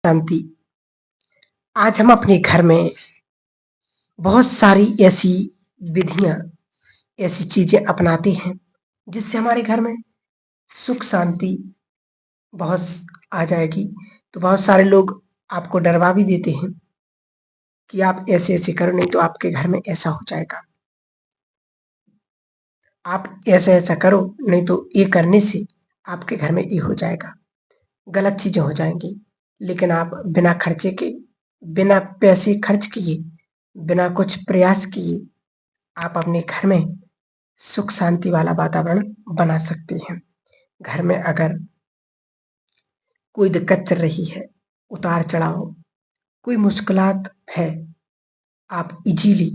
शांति। आज हम अपने घर में बहुत सारी ऐसी विधियां, ऐसी चीजें अपनाते हैं जिससे हमारे घर में सुख शांति बहुत आ जाएगी। तो बहुत सारे लोग आपको डरवा भी देते हैं कि आप ऐसे ऐसे करो, नहीं तो आपके घर में ऐसा हो जाएगा। आप ऐसा ऐसा करो, नहीं तो ये करने से आपके घर में ये हो जाएगा, गलत चीजें हो जाएंगी। लेकिन आप बिना खर्चे के, बिना पैसे खर्च किए, बिना कुछ प्रयास किए आप अपने घर में सुख शांति वाला वातावरण बना सकते हैं। घर में अगर कोई दिक्कत चल रही है, उतार चढ़ाव, कोई मुश्किलात है, आप इजीली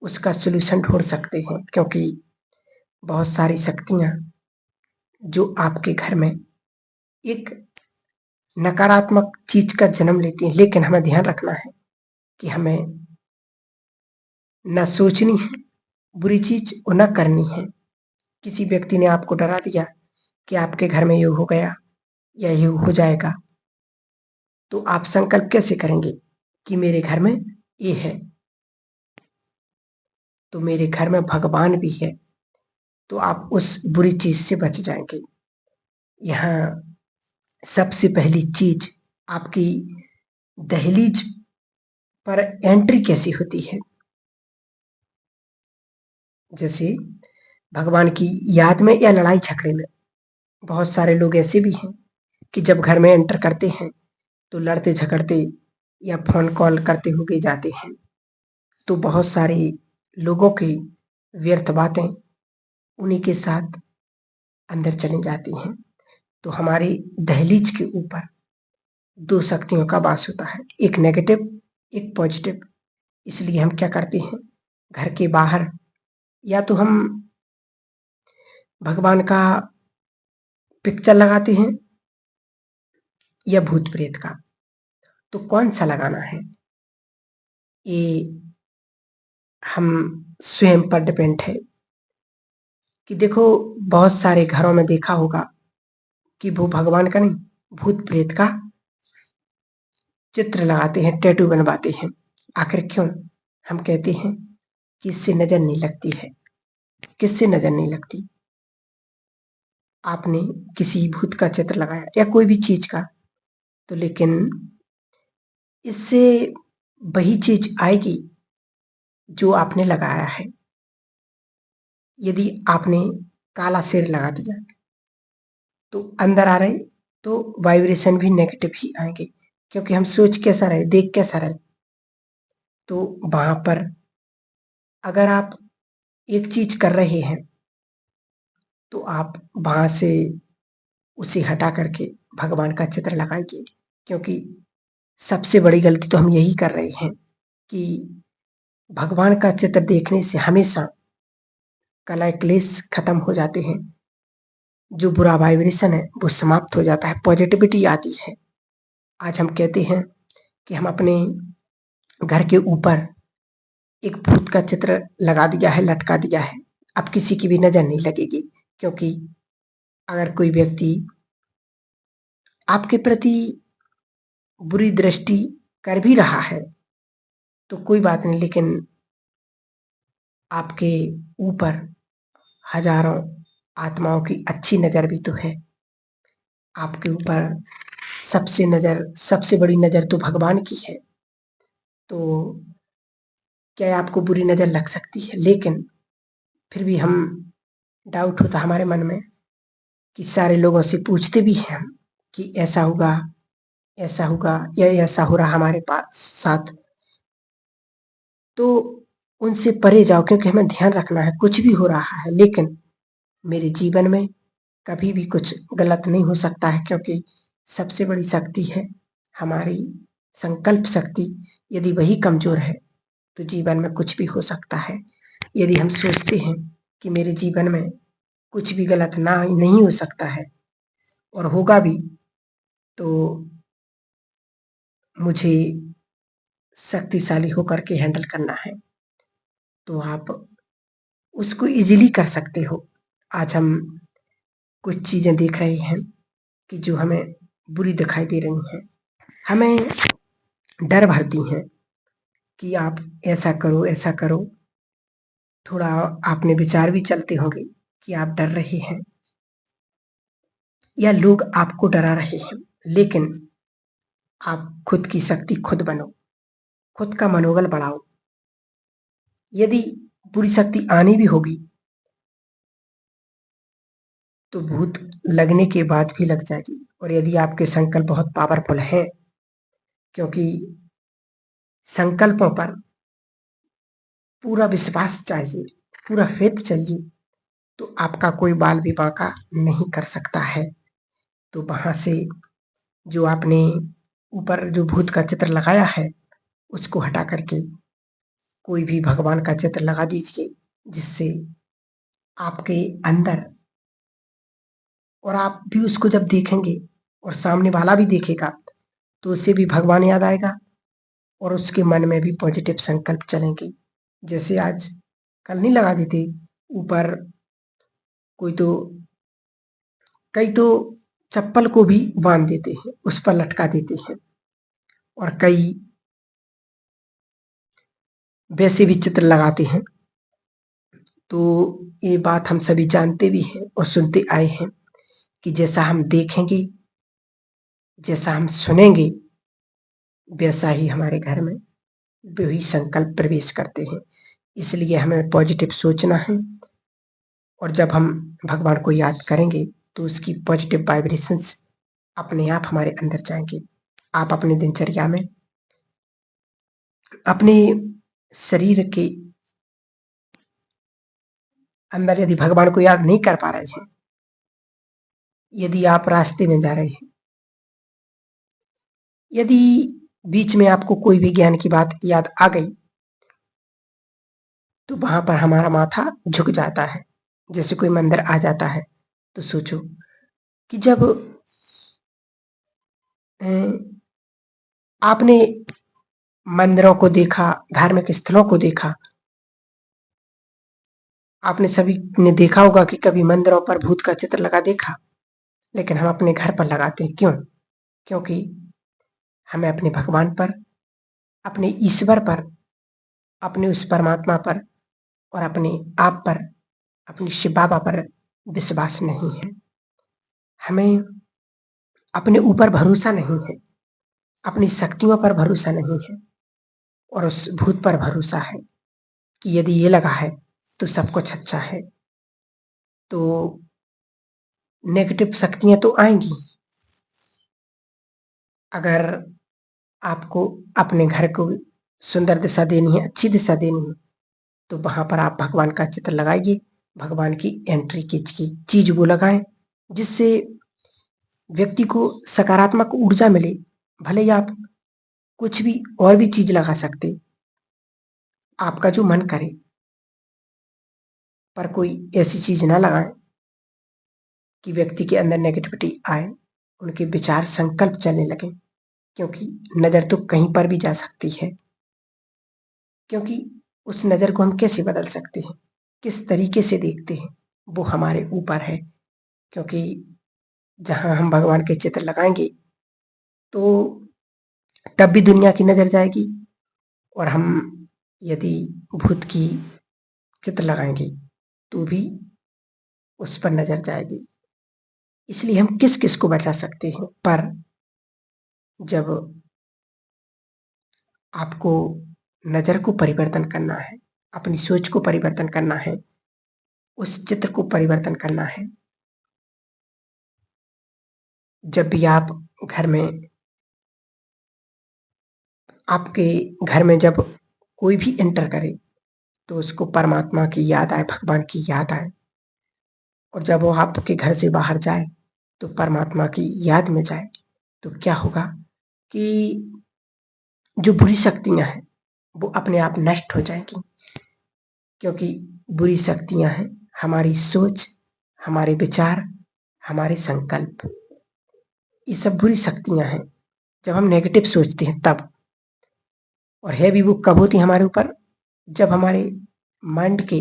उसका सॉल्यूशन ढूंढ सकते हैं, क्योंकि बहुत सारी शक्तियां जो आपके घर में एक नकारात्मक चीज का जन्म लेती हैं। लेकिन हमें ध्यान रखना है कि हमें न सोचनी है बुरी चीज और न करनी है। किसी व्यक्ति ने आपको डरा दिया कि आपके घर में ये हो गया या ये हो जाएगा, तो आप संकल्प कैसे करेंगे कि मेरे घर में ये है, तो मेरे घर में भगवान भी है, तो आप उस बुरी चीज से बच जाएंगे। यहाँ सबसे पहली चीज, आपकी दहलीज पर एंट्री कैसी होती है। जैसे भगवान की याद में या लड़ाई झगड़े में, बहुत सारे लोग ऐसे भी हैं कि जब घर में एंटर करते हैं तो लड़ते झगड़ते या फोन कॉल करते हुए जाते हैं, तो बहुत सारे लोगों की व्यर्थ बातें उन्हीं के साथ अंदर चली जाती हैं। तो हमारी दहलीज के ऊपर दो शक्तियों का वास होता है, एक नेगेटिव, एक पॉजिटिव। इसलिए हम क्या करते हैं, घर के बाहर या तो हम भगवान का पिक्चर लगाते हैं या भूत प्रेत का। तो कौन सा लगाना है, ये हम स्वयं पर डिपेंड है। कि देखो, बहुत सारे घरों में देखा होगा कि वो भगवान का नहीं, भूत प्रेत का चित्र लगाते हैं, टैटू बनवाते हैं। आखिर क्यों? हम कहते हैं कि इससे नजर नहीं लगती है। किससे नजर नहीं लगती? आपने किसी भूत का चित्र लगाया या कोई भी चीज का, तो लेकिन इससे वही चीज आएगी जो आपने लगाया है। यदि आपने काला सिर लगा दिया तो अंदर आ रहे, तो वाइब्रेशन भी नेगेटिव ही आएंगे, क्योंकि हम सोच कैसा रहे, देख कैसा रहे। तो वहां पर अगर आप एक चीज कर रहे हैं तो आप वहां से उसे हटा करके भगवान का चित्र लगाइए। क्योंकि सबसे बड़ी गलती तो हम यही कर रहे हैं कि भगवान का चित्र देखने से हमेशा कलह क्लेश खत्म हो जाते हैं, जो बुरा वाइब्रेशन है वो समाप्त हो जाता है, पॉजिटिविटी आती है। आज हम कहते हैं कि हम अपने घर के ऊपर एक भूत का चित्र लगा दिया है, लटका दिया है, अब किसी की भी नजर नहीं लगेगी। क्योंकि अगर कोई व्यक्ति आपके प्रति बुरी दृष्टि कर भी रहा है तो कोई बात नहीं, लेकिन आपके ऊपर हजारों आत्माओं की अच्छी नजर भी तो है। आपके ऊपर सबसे बड़ी नजर तो भगवान की है। तो क्या आपको बुरी नजर लग सकती है, लेकिन फिर भी हम डाउट होता हमारे मन में कि सारे लोगों से पूछते भी हैं हम कि ऐसा होगा या ऐसा हो रहा हमारे पास साथ। तो उनसे परे जाओ, क्योंकि हमें ध्यान रखना है कुछ भी हो रहा है, लेकिन मेरे जीवन में कभी भी कुछ गलत नहीं हो सकता है। क्योंकि सबसे बड़ी शक्ति है हमारी संकल्प शक्ति। यदि वही कमजोर है तो जीवन में कुछ भी हो सकता है। यदि हम सोचते हैं कि मेरे जीवन में कुछ भी गलत ना नहीं हो सकता है और होगा भी, तो मुझे शक्तिशाली होकर के हैंडल करना है, तो आप उसको इजीली कर सकते हो। आज हम कुछ चीजें देख रहे हैं कि जो हमें बुरी दिखाई दे रही हैं, हमें डर भरती हैं कि आप ऐसा करो, ऐसा करो। थोड़ा आपने विचार भी चलते होंगे कि आप डर रहे हैं या लोग आपको डरा रहे हैं, लेकिन आप खुद की शक्ति खुद बनो, खुद का मनोबल बढ़ाओ। यदि बुरी शक्ति आनी भी होगी तो भूत लगने के बाद भी लग जाएगी। और यदि आपके संकल्प बहुत पावरफुल है, क्योंकि संकल्पों पर पूरा विश्वास चाहिए, पूरा फेथ चाहिए, तो आपका कोई बाल भी बांका नहीं कर सकता है। तो वहां से जो आपने ऊपर जो भूत का चित्र लगाया है उसको हटा करके कोई भी भगवान का चित्र लगा दीजिए, जिससे आपके अंदर, और आप भी उसको जब देखेंगे और सामने वाला भी देखेगा तो उसे भी भगवान याद आएगा और उसके मन में भी पॉजिटिव संकल्प चलेंगे। जैसे आज कल नहीं लगा देते ऊपर, कोई तो कई तो चप्पल को भी बांध देते हैं, उस पर लटका देते हैं, और कई वैसे भी चित्र लगाते हैं। तो ये बात हम सभी जानते भी हैं और सुनते आए हैं कि जैसा हम देखेंगे, जैसा हम सुनेंगे, वैसा ही हमारे घर में वही संकल्प प्रवेश करते हैं। इसलिए हमें पॉजिटिव सोचना है, और जब हम भगवान को याद करेंगे तो उसकी पॉजिटिव वाइब्रेशंस अपने आप हमारे अंदर जाएंगे। आप अपनी दिनचर्या में अपने शरीर के अंदर यदि भगवान को याद नहीं कर पा रहे हैं, यदि आप रास्ते में जा रहे हैं, यदि बीच में आपको कोई भी ज्ञान की बात याद आ गई, तो वहां पर हमारा माथा झुक जाता है। जैसे कोई मंदिर आ जाता है तो सोचो कि जब आपने मंदिरों को देखा, धार्मिक स्थलों को देखा, आपने सभी ने देखा होगा कि कभी मंदिरों पर भूत का चित्र लगा देखा, लेकिन हम अपने घर पर लगाते हैं। क्यों? क्योंकि हमें अपने भगवान पर, अपने ईश्वर पर, अपने उस परमात्मा पर और अपने आप पर, अपने शिव बाबा पर विश्वास नहीं है। हमें अपने ऊपर भरोसा नहीं है, अपनी शक्तियों पर भरोसा नहीं है, और उस भूत पर भरोसा है कि यदि ये लगा है तो सब कुछ अच्छा है। तो नेगेटिव शक्तियां तो आएंगी। अगर आपको अपने घर को सुंदर दिशा देनी है, अच्छी दिशा देनी है, तो वहां पर आप भगवान का चित्र लगाइए, भगवान की एंट्री की चीज वो लगाएं जिससे व्यक्ति को सकारात्मक ऊर्जा मिले। भले ही आप कुछ भी और भी चीज लगा सकते, आपका जो मन करे, पर कोई ऐसी चीज ना लगाएं कि व्यक्ति के अंदर नेगेटिविटी आए, उनके विचार संकल्प चलने लगे। क्योंकि नजर तो कहीं पर भी जा सकती है, क्योंकि उस नजर को हम कैसे बदल सकते हैं, किस तरीके से देखते हैं, वो हमारे ऊपर है। क्योंकि जहां हम भगवान के चित्र लगाएंगे तो तब भी दुनिया की नजर जाएगी, और हम यदि भूत की चित्र लगाएंगे तो भी उस पर नजर जाएगी। इसलिए हम किस किस को बचा सकते हैं, पर जब आपको नजर को परिवर्तन करना है, अपनी सोच को परिवर्तन करना है, उस चित्र को परिवर्तन करना है, जब भी आप घर में, आपके घर में जब कोई भी एंटर करे तो उसको परमात्मा की याद आए, भगवान की याद आए, और जब वो आपके घर से बाहर जाए तो परमात्मा की याद में जाए, तो क्या होगा कि जो बुरी शक्तियां हैं वो अपने आप नष्ट हो जाएंगी। क्योंकि बुरी शक्तियां हैं हमारी सोच, हमारे विचार, हमारे संकल्प, ये सब बुरी शक्तियां हैं। जब हम नेगेटिव सोचते हैं तब, और है भी वो कब होती है हमारे ऊपर, जब हमारे माइंड के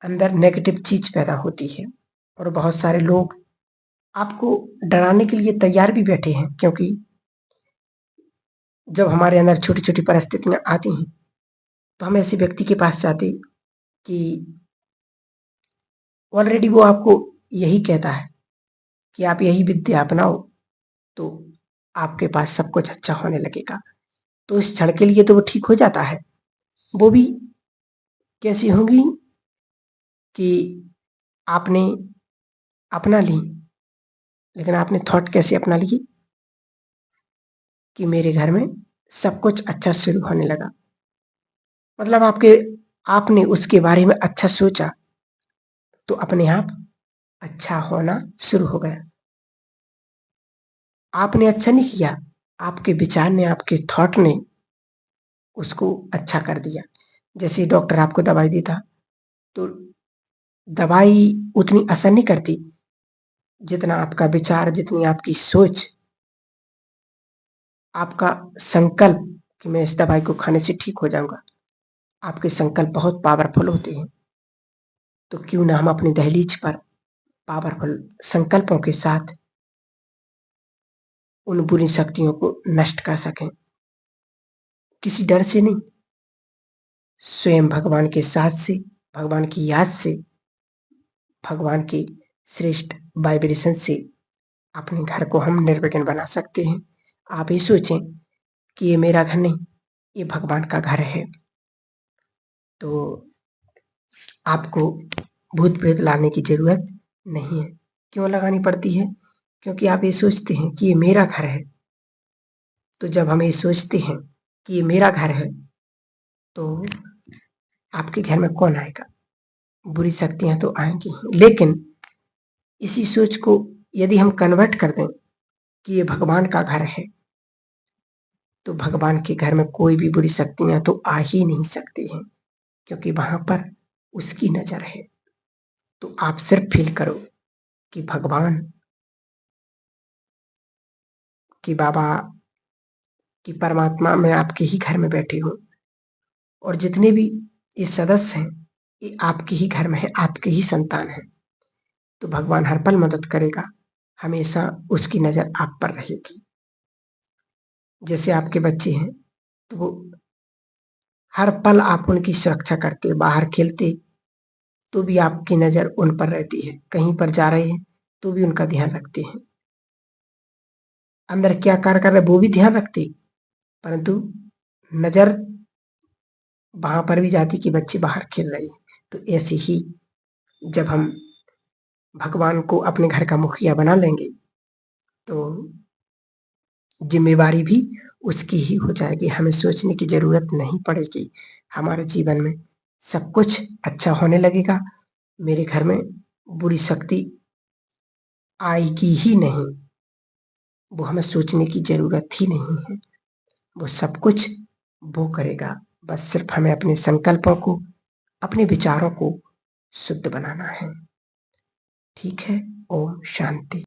अंदर नेगेटिव चीज पैदा होती है। और बहुत सारे लोग आपको डराने के लिए तैयार भी बैठे हैं, क्योंकि जब हमारे अंदर छोटी-छोटी परिस्थितियाँ आती हैं, तो हम ऐसे व्यक्ति के पास जाते कि ऑलरेडी वो आपको यही कहता है कि आप यही विद्या अपनाओ, तो आपके पास सब कुछ अच्छा होने लगेगा। तो इस क्षण के लिए तो वो ठीक हो जाता है। वो भी कैसी होंगी कि आपने अपना ली, लेकिन आपने थॉट कैसे अपना लिए कि मेरे घर में सब कुछ अच्छा शुरू होने लगा। मतलब आपने उसके बारे में अच्छा सोचा, तो अपने आप अच्छा होना शुरू हो गया। आपने अच्छा नहीं किया, आपके विचार ने, आपके थॉट ने उसको अच्छा कर दिया। जैसे डॉक्टर आपको दवाई देता, तो दवाई उतनी असर नहीं करती, जितना आपका विचार, जितनी आपकी सोच, आपका संकल्प कि मैं इस दवाई को खाने से ठीक हो जाऊँगा। आपके संकल्प बहुत पावरफुल होते हैं। तो क्यों ना हम अपनी दहलीज पर पावरफुल संकल्पों के साथ उन बुरी शक्तियों को नष्ट कर सकें। किसी डर से नहीं, स्वयं भगवान के साथ से, भगवान की याद से, भगवान के श्रेष्ठ वाइब्रेशन से अपने घर को हम निर्विघ्न बना सकते हैं। आप ये सोचें कि ये मेरा घर नहीं, ये भगवान का घर है। तो आपको भूत-प्रेत लाने की ज़रूरत नहीं है। क्यों लगानी पड़ती है? क्योंकि आप ये सोचते हैं कि ये मेरा घर है। तो जब हम ये सोचते हैं कि ये मेरा घर है, तो आपके घर में कौन आएगा? बुरी शक्तियाँ तो आएँगी ही। लेकिन इसी सोच को यदि हम कन्वर्ट कर दें कि ये भगवान का घर है, तो भगवान के घर में कोई भी बुरी शक्तियाँ तो आ ही नहीं सकती हैं, क्योंकि वहाँ पर उसकी नज़र है। तो आप सिर्फ फ़ील करो कि भगवान, कि बाबा, कि परमात्मा मैं आपके ही घर में बैठी हूँ, और जितने भी ये सदस्य हैं, ये आपके ही घर में हैं, आपके ही संतान हैं। तो भगवान हर पल मदद करेगा, हमेशा उसकी नज़र आप पर रहेगी। जैसे आपके बच्चे हैं, तो वो हर पल आप उनकी सुरक्षा करते, बाहर खेलते, तो भी आपकी नज़र उन पर रहती है। कहीं पर जा रहे हैं, तो भी उनका ध्यान रखते हैं। अंदर क्या कार्य कर रहे हैं, वो भी ध्यान रखते, परंतु नज़र वहाँ पर भी जाती कि बच्चे बाहर खेल रहे हैं। तो ऐसे ही जब हम भगवान को अपने घर का मुखिया बना लेंगे, तो ज़िम्मेवारी भी उसकी ही हो जाएगी। हमें सोचने की ज़रूरत नहीं पड़ेगी। हमारे जीवन में सब कुछ अच्छा होने लगेगा। मेरे घर में बुरी शक्ति आएगी ही नहीं। वो हमें सोचने की ज़रूरत ही नहीं है। वो सब कुछ वो करेगा। बस सिर्फ़ हमें अपने संकल्पों को, अपने विचारों को शुद्ध बनाना है। ठीक है? ओम शांति।